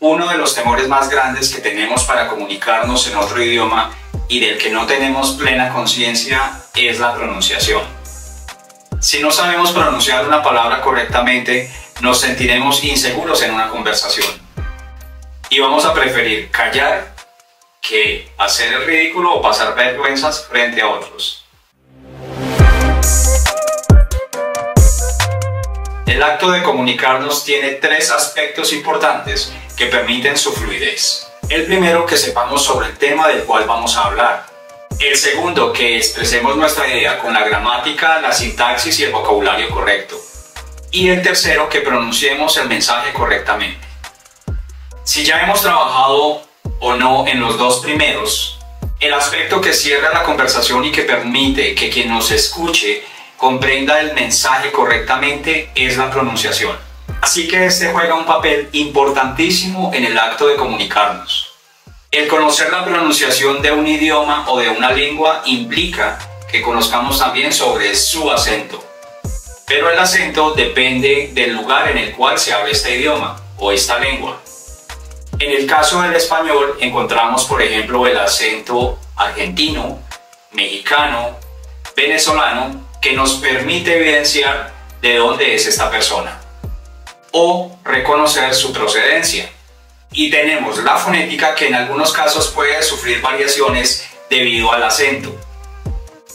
Uno de los temores más grandes que tenemos para comunicarnos en otro idioma y del que no tenemos plena conciencia es la pronunciación. Si no sabemos pronunciar una palabra correctamente, nos sentiremos inseguros en una conversación y vamos a preferir callar que hacer el ridículo o pasar vergüenzas frente a otros. El acto de comunicarnos tiene tres aspectos importantes que permiten su fluidez. El primero, que sepamos sobre el tema del cual vamos a hablar. El segundo, que expresemos nuestra idea con la gramática, la sintaxis y el vocabulario correcto. Y el tercero, que pronunciemos el mensaje correctamente. Si ya hemos trabajado o no en los dos primeros, el aspecto que cierra la conversación y que permite que quien nos escuche comprenda el mensaje correctamente es la pronunciación. Así que este juega un papel importantísimo en el acto de comunicarnos. El conocer la pronunciación de un idioma o de una lengua implica que conozcamos también sobre su acento. Pero el acento depende del lugar en el cual se habla este idioma o esta lengua. En el caso del español encontramos, por ejemplo, el acento argentino, mexicano, venezolano, que nos permite evidenciar de dónde es esta persona o reconocer su procedencia. Y tenemos la fonética, que en algunos casos puede sufrir variaciones debido al acento,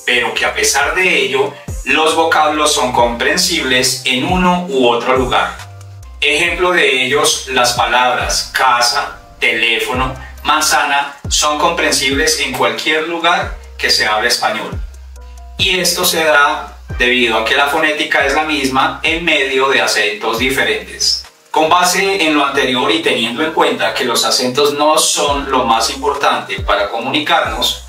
pero que a pesar de ello, los vocablos son comprensibles en uno u otro lugar. Ejemplo de ellos, las palabras casa, teléfono, manzana son comprensibles en cualquier lugar que se hable español. Y esto se da debido a que la fonética es la misma en medio de acentos diferentes. Con base en lo anterior y teniendo en cuenta que los acentos no son lo más importante para comunicarnos,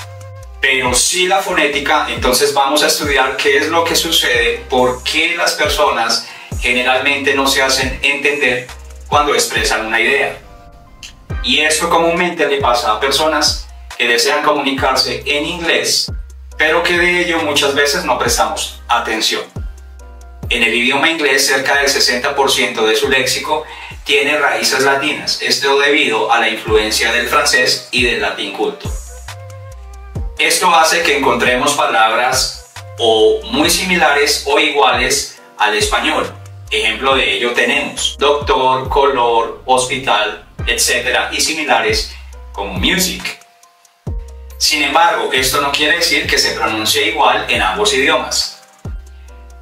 pero sí la fonética, entonces vamos a estudiar qué es lo que sucede, por qué las personas generalmente no se hacen entender cuando expresan una idea. Y esto comúnmente le pasa a personas que desean comunicarse en inglés, pero que de ello muchas veces no prestamos atención. En el idioma inglés, cerca del 60% de su léxico tiene raíces latinas, esto debido a la influencia del francés y del latín culto. Esto hace que encontremos palabras o muy similares o iguales al español. Ejemplo de ello tenemos doctor, color, hospital, etc. y similares como music. Sin embargo, esto no quiere decir que se pronuncie igual en ambos idiomas.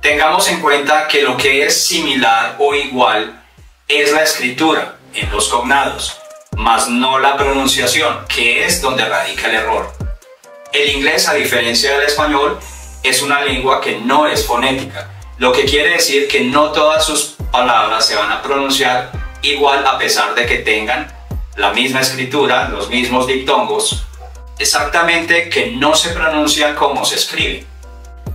Tengamos en cuenta que lo que es similar o igual es la escritura en los cognados, mas no la pronunciación, que es donde radica el error. El inglés, a diferencia del español, es una lengua que no es fonética, lo que quiere decir que no todas sus palabras se van a pronunciar igual a pesar de que tengan la misma escritura, los mismos diptongos, exactamente que no se pronuncian como se escribe.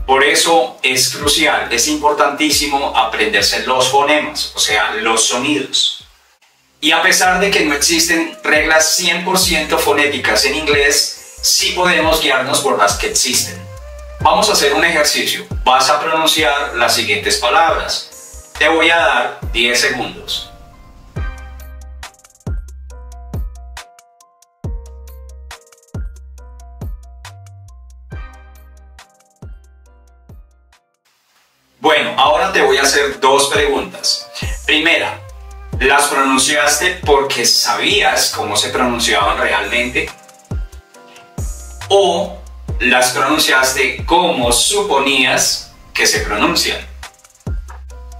Por eso es crucial, es importantísimo aprenderse los fonemas, o sea, los sonidos. Y a pesar de que no existen reglas 100% fonéticas en inglés, sí podemos guiarnos por las que existen. Vamos a hacer un ejercicio. Vas a pronunciar las siguientes palabras. Te voy a dar 10 segundos. Bueno, ahora te voy a hacer dos preguntas. Primera, ¿las pronunciaste porque sabías cómo se pronunciaban realmente? ¿O las pronunciaste como suponías que se pronuncian?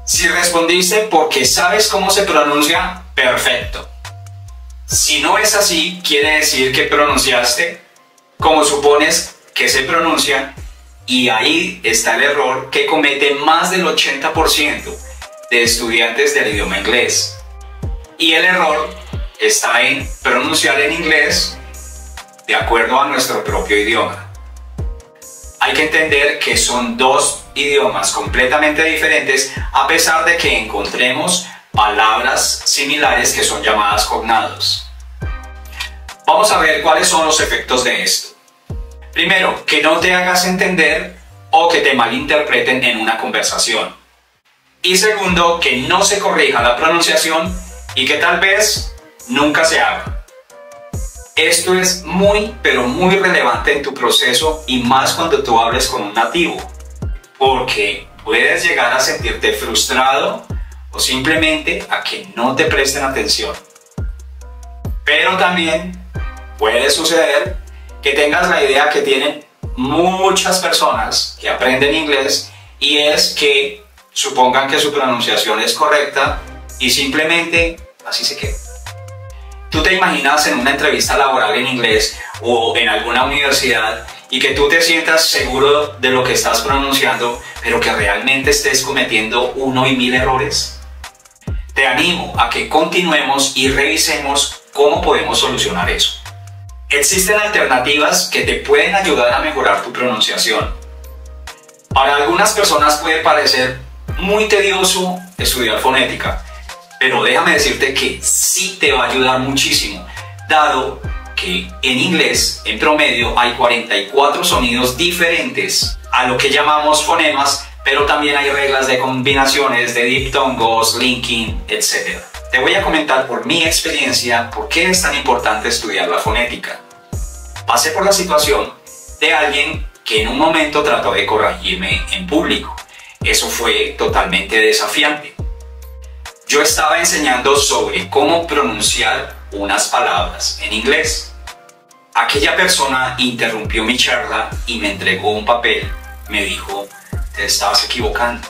Si respondiste porque sabes cómo se pronuncia, perfecto. Si no es así, quiere decir que pronunciaste como supones que se pronuncia. Y ahí está el error que comete más del 80% de estudiantes del idioma inglés. Y el error está en pronunciar en inglés de acuerdo a nuestro propio idioma. Hay que entender que son dos idiomas completamente diferentes, a pesar de que encontremos palabras similares que son llamadas cognados. Vamos a ver cuáles son los efectos de esto. Primero, que no te hagas entender o que te malinterpreten en una conversación. Y segundo, que no se corrija la pronunciación y que tal vez nunca se haga. Esto es muy, pero muy relevante en tu proceso y más cuando tú hables con un nativo, porque puedes llegar a sentirte frustrado o simplemente a que no te presten atención. Pero también puede suceder que tengas la idea que tienen muchas personas que aprenden inglés y es que supongan que su pronunciación es correcta y simplemente así se queda. Tú te imaginas en una entrevista laboral en inglés o en alguna universidad y que tú te sientas seguro de lo que estás pronunciando, pero que realmente estés cometiendo 1 y 1000 errores. Te animo a que continuemos y revisemos cómo podemos solucionar eso. Existen alternativas que te pueden ayudar a mejorar tu pronunciación. Para algunas personas puede parecer muy tedioso estudiar fonética, pero déjame decirte que sí te va a ayudar muchísimo, dado que en inglés, en promedio, hay 44 sonidos diferentes a lo que llamamos fonemas, pero también hay reglas de combinaciones de diptongos, linking, etc. Te voy a comentar por mi experiencia por qué es tan importante estudiar la fonética. Pasé por la situación de alguien que en un momento trató de corregirme en público. Eso fue totalmente desafiante. Yo estaba enseñando sobre cómo pronunciar unas palabras en inglés. Aquella persona interrumpió mi charla y me entregó un papel. Me dijo: te estabas equivocando.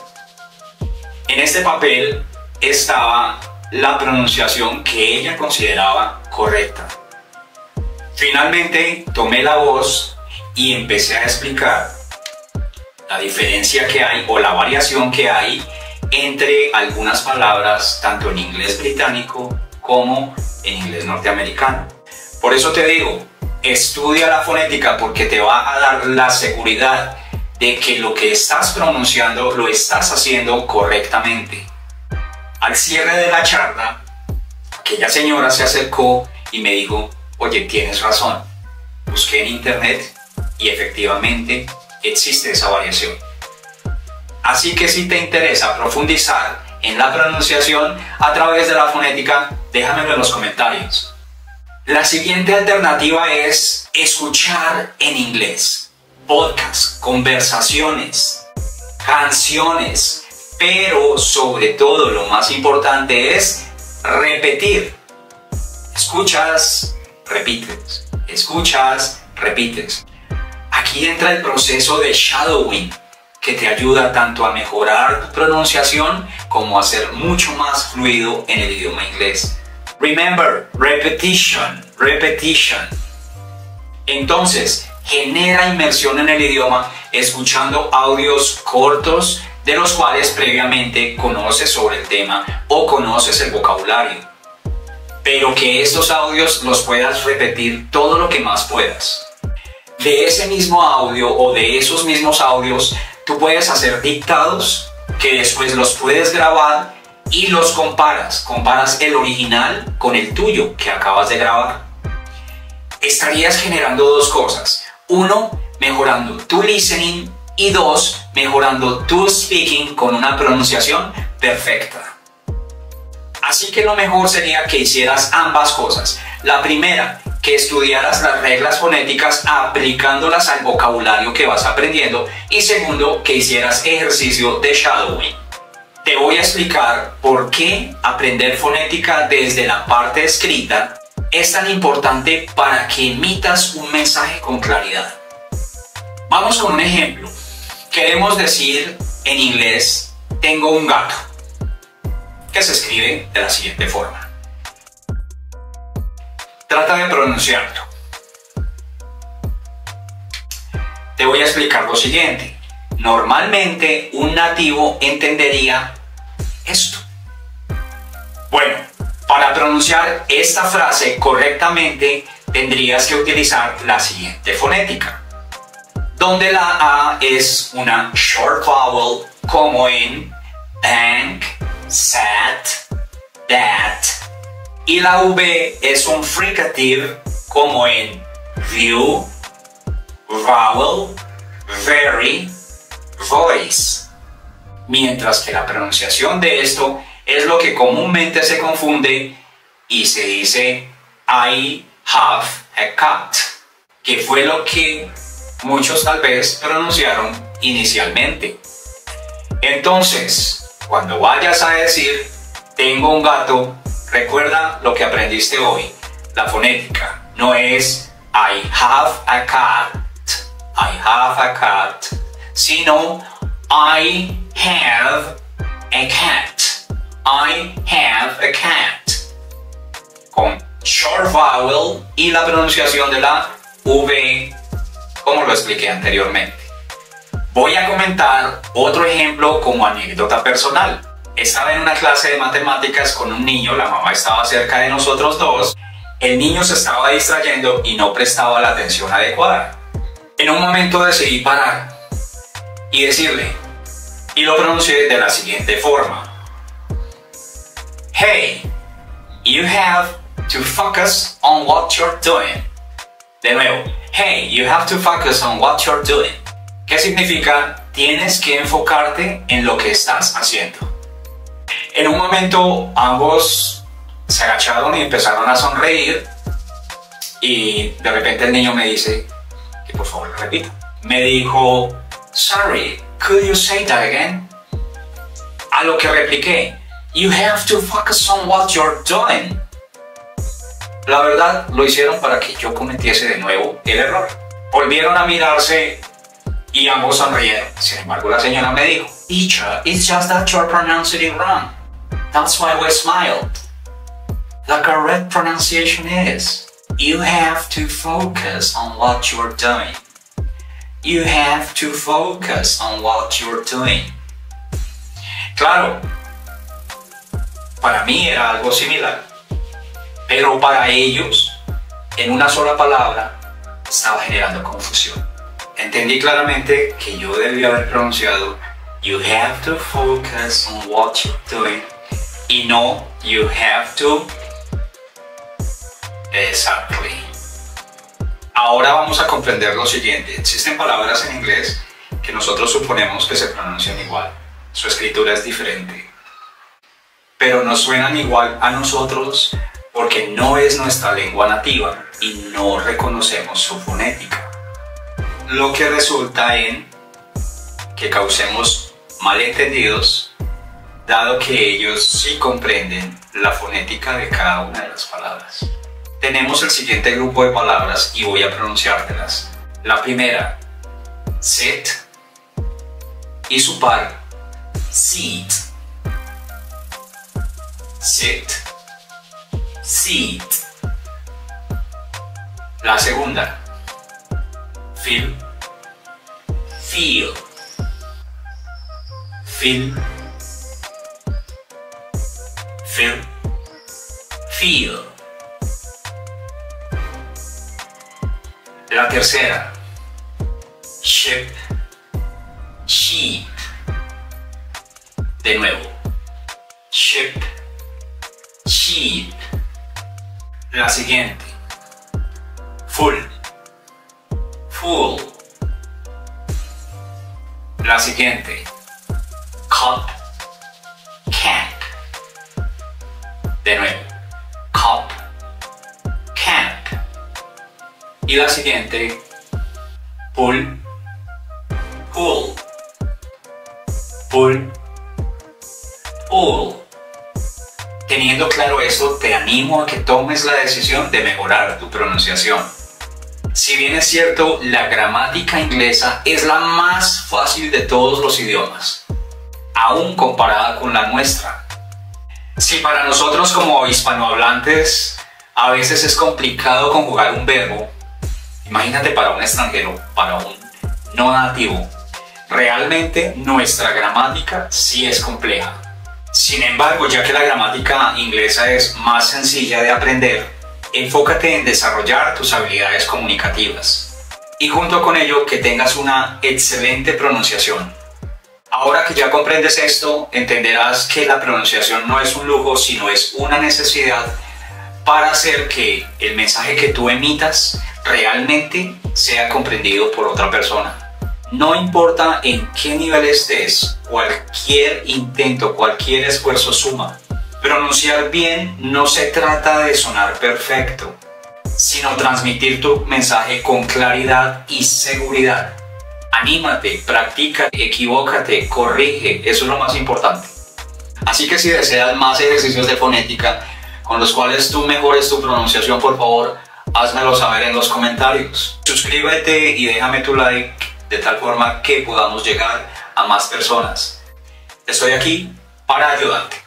En este papel estaba la pronunciación que ella consideraba correcta. Finalmente tomé la voz y empecé a explicar la diferencia que hay o la variación que hay entre algunas palabras tanto en inglés británico como en inglés norteamericano. Por eso te digo, estudia la fonética porque te va a dar la seguridad de que lo que estás pronunciando lo estás haciendo correctamente. Al cierre de la charla, aquella señora se acercó y me dijo: oye, tienes razón, busqué en internet y efectivamente existe esa variación. Así que si te interesa profundizar en la pronunciación a través de la fonética, déjamelo en los comentarios. La siguiente alternativa es escuchar en inglés. Podcasts, conversaciones, canciones, pero sobre todo lo más importante es repetir. Escuchas, repites, escuchas, repites. Aquí entra el proceso de shadowing, que te ayuda tanto a mejorar tu pronunciación como a ser mucho más fluido en el idioma inglés. Remember, repetition, repetition. Entonces, genera inmersión en el idioma escuchando audios cortos de los cuales previamente conoces sobre el tema o conoces el vocabulario. Pero que estos audios los puedas repetir todo lo que más puedas. De ese mismo audio o de esos mismos audios, tú puedes hacer dictados que después los puedes grabar y los comparas. Comparas el original con el tuyo que acabas de grabar. Estarías generando dos cosas. Uno, mejorando tu listening y dos, mejorando tu speaking con una pronunciación perfecta. Así que lo mejor sería que hicieras ambas cosas. La primera, que estudiaras las reglas fonéticas aplicándolas al vocabulario que vas aprendiendo. Y segundo, que hicieras ejercicio de shadowing. Te voy a explicar por qué aprender fonética desde la parte escrita es tan importante para que emitas un mensaje con claridad. Vamos con un ejemplo. Queremos decir en inglés: tengo un gato, que se escribe de la siguiente forma. Trata de pronunciarlo. Te voy a explicar lo siguiente. Normalmente un nativo entendería esto. Bueno, para pronunciar esta frase correctamente tendrías que utilizar la siguiente fonética, donde la A es una short vowel como en bank, sat, that, y la V es un fricative como en view, vowel, very, voice. Mientras que la pronunciación de esto es lo que comúnmente se confunde y se dice I have a cat, que fue lo que muchos tal vez pronunciaron inicialmente. Entonces, cuando vayas a decir tengo un gato, recuerda lo que aprendiste hoy. La fonética no es I have a cat, sino I have a cat. I have a cat. Con short vowel y la pronunciación de la V, como lo expliqué anteriormente. Voy a comentar otro ejemplo como anécdota personal. Estaba en una clase de matemáticas con un niño, la mamá estaba cerca de nosotros dos. El niño se estaba distrayendo y no prestaba la atención adecuada. En un momento decidí parar y decirle, y lo pronuncié de la siguiente forma: Hey, you have to focus on what you're doing. De nuevo, hey, you have to focus on what you're doing. ¿Qué significa? Tienes que enfocarte en lo que estás haciendo. En un momento ambos se agacharon y empezaron a sonreír y de repente el niño me dice que por favor lo repita. Me dijo, sorry, could you say that again? A lo que repliqué, you have to focus on what you're doing. La verdad, lo hicieron para que yo cometiese de nuevo el error. Volvieron a mirarse y ambos sonrieron. Sin embargo, la señora me dijo, teacher, it's just that you're pronouncing it wrong. That's why we smiled. The correct pronunciation is, you have to focus on what you're doing. You have to focus on what you're doing. Claro, para mí era algo similar, pero para ellos, en una sola palabra, estaba generando confusión. Entendí claramente que yo debía haber pronunciado you have to focus on what you're doing y no you have to. Exactly. Ahora vamos a comprender lo siguiente. Existen palabras en inglés que nosotros suponemos que se pronuncian igual. Su escritura es diferente, pero nos suenan igual a nosotros porque no es nuestra lengua nativa y no reconocemos su fonética. Lo que resulta en que causemos malentendidos, dado que ellos sí comprenden la fonética de cada una de las palabras. Tenemos el siguiente grupo de palabras y voy a pronunciártelas. La primera, sit, y su par, seat. Sit, seat. La segunda, feel, feel, feel, feel, feel. La tercera, ship, sheep. De nuevo, ship, sheep. La siguiente, full, full. La siguiente, cup, cap. De nuevo, cup, cap. Y la siguiente, pull, pull, pull, pull. Teniendo claro esto, te animo a que tomes la decisión de mejorar tu pronunciación. Si bien es cierto, la gramática inglesa es la más fácil de todos los idiomas, aún comparada con la nuestra. Si para nosotros como hispanohablantes a veces es complicado conjugar un verbo, imagínate para un extranjero, para un no nativo. Realmente nuestra gramática sí es compleja. Sin embargo, ya que la gramática inglesa es más sencilla de aprender, enfócate en desarrollar tus habilidades comunicativas y junto con ello que tengas una excelente pronunciación. Ahora que ya comprendes esto, entenderás que la pronunciación no es un lujo, sino es una necesidad para hacer que el mensaje que tú emitas realmente sea comprendido por otra persona. No importa en qué nivel estés, cualquier intento, cualquier esfuerzo suma, Pronunciar bien no se trata de sonar perfecto, sino transmitir tu mensaje con claridad y seguridad. Anímate, practica, equivócate, corrige, eso es lo más importante. Así que si deseas más ejercicios de fonética con los cuales tú mejores tu pronunciación, por favor, házmelo saber en los comentarios. Suscríbete y déjame tu like de tal forma que podamos llegar a más personas. Estoy aquí para ayudarte.